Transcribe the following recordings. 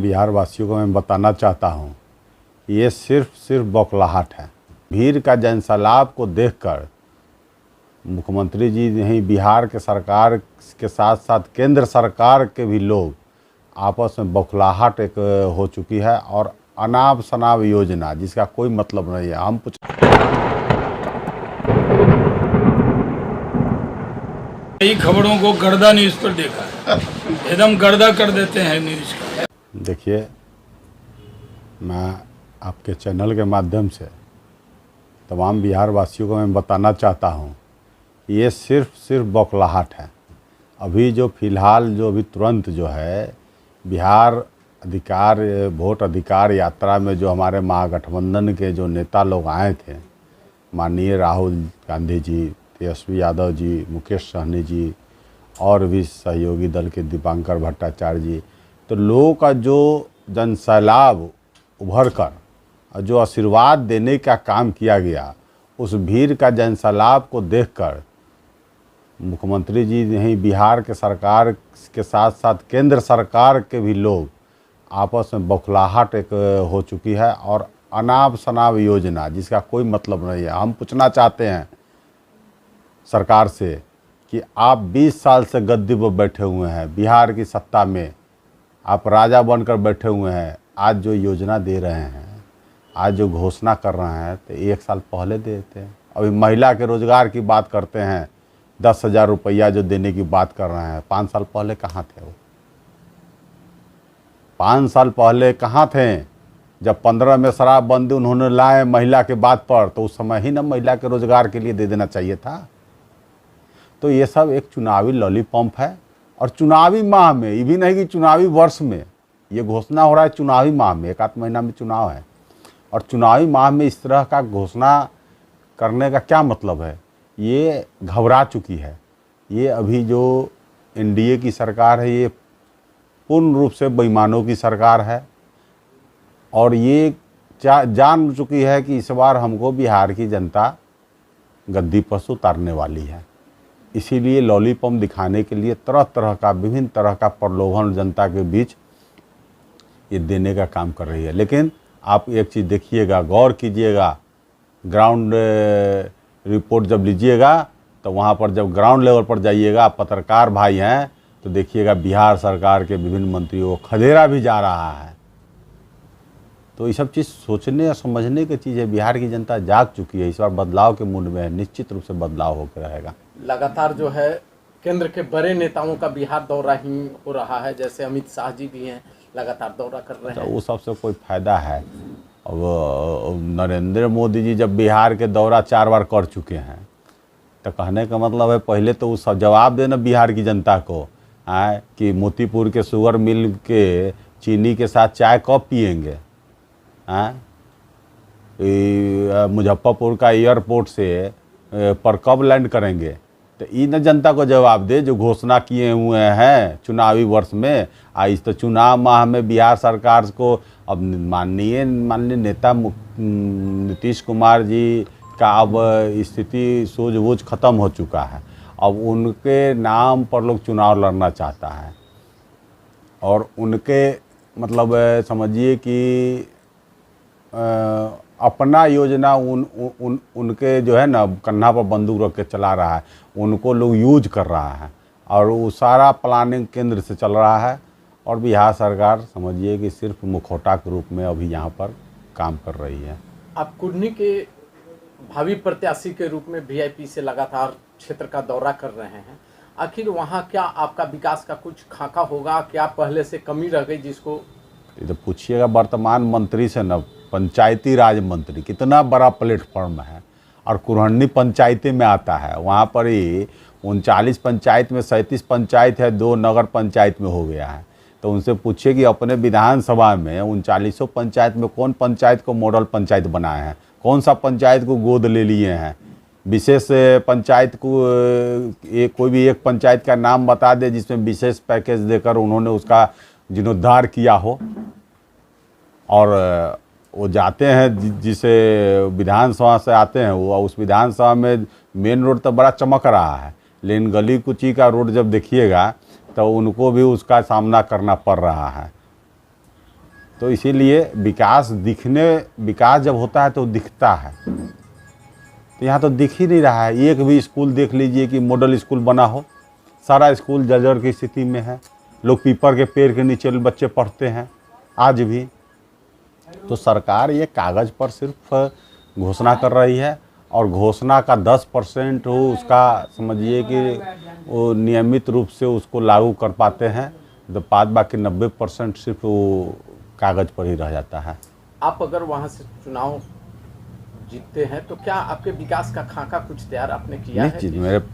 बिहार वासियों को मैं बताना चाहता हूँ, ये सिर्फ बौखलाहट है। भीड़ का जनसैलाब को देखकर मुख्यमंत्री जी नहीं, बिहार के सरकार के साथ साथ केंद्र सरकार के भी लोग आपस में बौखलाहट एक हो चुकी है और अनाप शनाप योजना जिसका कोई मतलब नहीं है। हम कुछ कई खबरों को गर्दा न्यूज़ पर देखा है, एकदम गर्दा कर देते हैं न्यूज़ का। देखिए, मैं आपके चैनल के माध्यम से तमाम बिहार वासियों को मैं बताना चाहता हूँ, ये सिर्फ बौखलाहट है। अभी जो फ़िलहाल जो अभी तुरंत जो है बिहार वोट अधिकार यात्रा में जो हमारे महागठबंधन के जो नेता लोग आए थे, माननीय राहुल गांधी जी, तेजस्वी यादव जी, मुकेश सहनी जी और भी सहयोगी दल के दीपांकर भट्टाचार्य जी, तो लोगों का जो जनसैलाब उभर कर जो आशीर्वाद देने का काम किया गया, उस भीड़ का जनसैलाब को देखकर मुख्यमंत्री जी नहीं, बिहार के सरकार के साथ साथ केंद्र सरकार के भी लोग आपस में बौखलाहट एक हो चुकी है और अनाप शनाप योजना जिसका कोई मतलब नहीं है। हम पूछना चाहते हैं सरकार से कि आप 20 साल से गद्दी पर बैठे हुए हैं, बिहार की सत्ता में आप राजा बनकर बैठे हुए हैं, आज जो योजना दे रहे हैं, आज जो घोषणा कर रहे हैं, तो 1 साल पहले देते हैं। अभी महिला के रोजगार की बात करते हैं, 10,000 रुपया जो देने की बात कर रहे हैं, 5 साल पहले कहाँ थे वो? 5 साल पहले कहाँ थे? जब 15 में शराबबंदी उन्होंने लाए महिला के बात पर, तो उस समय ही ना महिला के रोजगार के लिए दे देना चाहिए था। तो ये सब एक चुनावी लॉलीपॉप है और चुनावी माह में, ये भी नहीं कि चुनावी वर्ष में ये घोषणा हो रहा है, चुनावी माह में 1 आध महीना में चुनाव है और चुनावी माह में इस तरह का घोषणा करने का क्या मतलब है? ये घबरा चुकी है। ये अभी जो एनडीए की सरकार है, ये पूर्ण रूप से बेईमानों की सरकार है और ये जान चुकी है कि इस बार हमको बिहार की जनता गद्दी पर से उतारने वाली है। इसीलिए लॉलीपॉप दिखाने के लिए तरह तरह का, विभिन्न तरह का प्रलोभन जनता के बीच ये देने का काम कर रही है। लेकिन आप एक चीज़ देखिएगा, गौर कीजिएगा, ग्राउंड रिपोर्ट जब लीजिएगा तो वहाँ पर जब ग्राउंड लेवल पर जाइएगा, पत्रकार भाई हैं, तो देखिएगा बिहार सरकार के विभिन्न मंत्रियों को खदेड़ा भी जा रहा है। तो ये सब चीज़ सोचने और समझने की चीज़ है। बिहार की जनता जाग चुकी है, इस बार बदलाव के मूड में है, निश्चित रूप से बदलाव होकर रहेगा। लगातार जो है केंद्र के बड़े नेताओं का बिहार दौरा ही हो रहा है, जैसे अमित शाह जी भी हैं, लगातार दौरा कर रहे हैं। तो वो सबसे कोई फायदा है? अब नरेंद्र मोदी जी जब बिहार के दौरा 4 बार कर चुके हैं, तो कहने का मतलब है पहले तो वो सब जवाब देना बिहार की जनता को है कि मोतीपुर के शुगर मिल के चीनी के साथ चाय कब पिएंगे, मुजफ्फरपुर का एयरपोर्ट से पर कब लैंड करेंगे। तो इन जनता को जवाब दे जो घोषणा किए हुए हैं चुनावी वर्ष में। इस तो चुनाव माह में बिहार सरकार को अब माननीय नेता नीतीश कुमार जी का अब स्थिति सूझबूझ खत्म हो चुका है। अब उनके नाम पर लोग चुनाव लड़ना चाहता है और उनके मतलब समझिए कि अपना योजना उनके जो है ना कन्हा पर बंदूक रख के चला रहा है, उनको लोग यूज कर रहा है और वो सारा प्लानिंग केंद्र से चल रहा है और बिहार सरकार समझिए कि सिर्फ मुखौटा के रूप में अभी यहाँ पर काम कर रही है। आप कुर्नी के भावी प्रत्याशी के रूप में वीआईपी से लगातार क्षेत्र का दौरा कर रहे हैं, आखिर वहाँ क्या आपका विकास का कुछ खाका होगा? क्या पहले से कमी रह गई जिसको? ये तो पूछिएगा वर्तमान मंत्री से न, पंचायती राज मंत्री कितना बड़ा प्लेटफॉर्म है और कुरहनी पंचायती में आता है। वहाँ पर ही 39 पंचायत में 37 पंचायत है, 2 नगर पंचायत में हो गया है। तो उनसे पूछिए कि अपने विधानसभा में 39 पंचायत में कौन पंचायत को मॉडल पंचायत बनाए हैं, कौन सा पंचायत को गोद ले लिए हैं। विशेष पंचायत को कोई भी एक पंचायत का नाम बता दे जिसमें विशेष पैकेज देकर उन्होंने उसका जीर्णोद्धार किया हो। और वो जाते हैं जिसे विधानसभा से आते हैं, वो उस विधानसभा में मेन रोड तो बड़ा चमक रहा है, लेकिन गली कुची का रोड जब देखिएगा तो उनको भी उसका सामना करना पड़ रहा है। तो इसीलिए विकास जब होता है तो दिखता है, तो यहाँ तो दिख ही नहीं रहा है। एक भी स्कूल देख लीजिए कि मॉडल स्कूल बना हो, सारा स्कूल जर्जर की स्थिति में है। लोग पीपल के पेड़ के नीचे बच्चे पढ़ते हैं आज भी। तो सरकार ये कागज़ पर सिर्फ घोषणा कर रही है, और घोषणा का 10% हो उसका समझिए कि वो नियमित रूप से उसको लागू कर पाते हैं, तो बाकी 90% सिर्फ वो कागज़ पर ही रह जाता है। आप अगर वहाँ से चुनाव जीतते हैं तो क्या आपके विकास का खाका कुछ तैयार आपने किया है? निश्चित,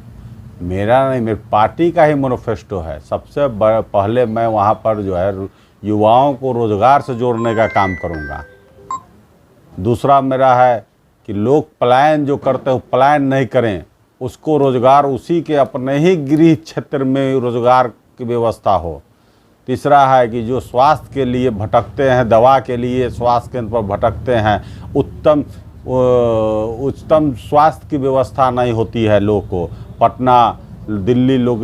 मेरा नहीं, मेरी पार्टी का ही मैनिफेस्टो है। सबसे पहले मैं वहाँ पर जो है युवाओं को रोज़गार से जोड़ने का काम करूँगा। दूसरा मेरा है कि लोग पलायन जो करते हैं पलायन नहीं करें, उसको रोज़गार उसी के अपने ही गृह क्षेत्र में रोज़गार की व्यवस्था हो। तीसरा है कि जो स्वास्थ्य के लिए भटकते हैं, दवा के लिए स्वास्थ्य केंद्र पर भटकते हैं, उच्चतम स्वास्थ्य की व्यवस्था नहीं होती है। लोग को पटना दिल्ली लोग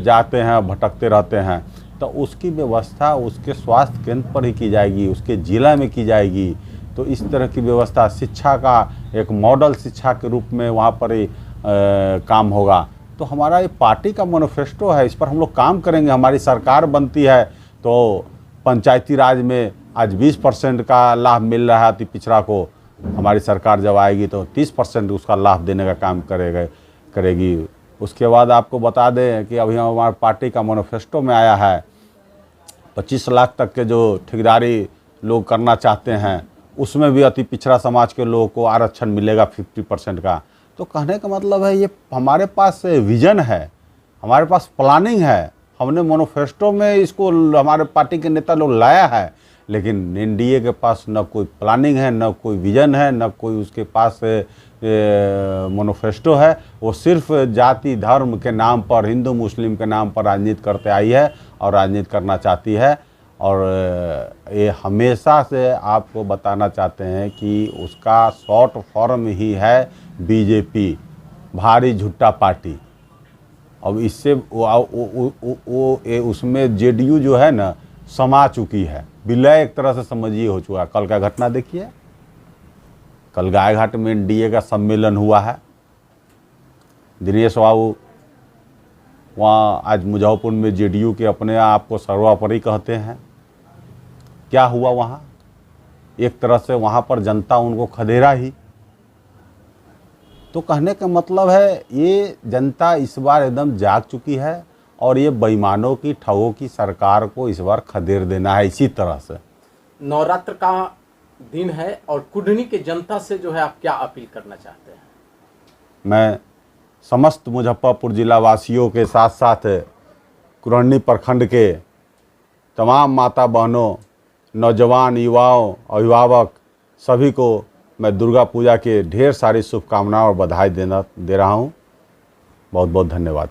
जाते हैं, भटकते रहते हैं, तो उसकी व्यवस्था उसके स्वास्थ्य केंद्र पर ही की जाएगी, उसके ज़िला में की जाएगी। तो इस तरह की व्यवस्था, शिक्षा का एक मॉडल शिक्षा के रूप में वहाँ पर ही काम होगा। तो हमारा ये पार्टी का मैनिफेस्टो है, इस पर हम लोग काम करेंगे। हमारी सरकार बनती है तो पंचायती राज में आज 20% का लाभ मिल रहा है अति पिछड़ा को, हमारी सरकार जब आएगी तो 30% उसका लाभ देने का काम करेगी। उसके बाद आपको बता दें कि अभी हमारी पार्टी का मैनिफेस्टो में आया है 25 लाख तक के जो ठेकेदारी लोग करना चाहते हैं, उसमें भी अति पिछड़ा समाज के लोगों को आरक्षण मिलेगा 50% का। तो कहने का मतलब है ये हमारे पास विजन है, हमारे पास प्लानिंग है। हमने मैनिफेस्टो में इसको हमारे पार्टी के नेता लोग लाया है, लेकिन एनडीए के पास न कोई प्लानिंग है, न कोई विजन है, न कोई उसके पास मैनिफेस्टो है। वो सिर्फ जाति धर्म के नाम पर, हिंदू मुस्लिम के नाम पर राजनीति करते आई है और राजनीति करना चाहती है। और ये हमेशा से आपको बताना चाहते हैं कि उसका शॉर्ट फॉर्म ही है बीजेपी, भारी झुट्टा पार्टी। अब इससे उसमें जेडीयू जो है ना समा चुकी है, विलय एक तरह से समझिए हो चुका है। कल का घटना देखिए, कल गायघाट में एनडीए का सम्मेलन हुआ है। दिनेश बाबू वहाँ आज मुजफ्फरपुर में जेडीयू के अपने आप को सर्वोपरि कहते हैं। क्या हुआ वहाँ? एक तरह से वहाँ पर जनता उनको खदेड़ा ही। तो कहने का मतलब है ये जनता इस बार एकदम जाग चुकी है, और ये बेईमानों की, ठगों की सरकार को इस बार खदेड़ देना है। इसी तरह से नवरात्र का दिन है और कुढ़नी के जनता से जो है आप क्या अपील करना चाहते हैं? मैं समस्त मुजफ्फरपुर जिला वासियों के साथ साथ कुढ़नी प्रखंड के तमाम माता बहनों, नौजवान, युवाओं, अभिभावक सभी को मैं दुर्गा पूजा के ढेर सारी शुभकामनाएं और बधाई दे रहा हूं। बहुत बहुत धन्यवाद।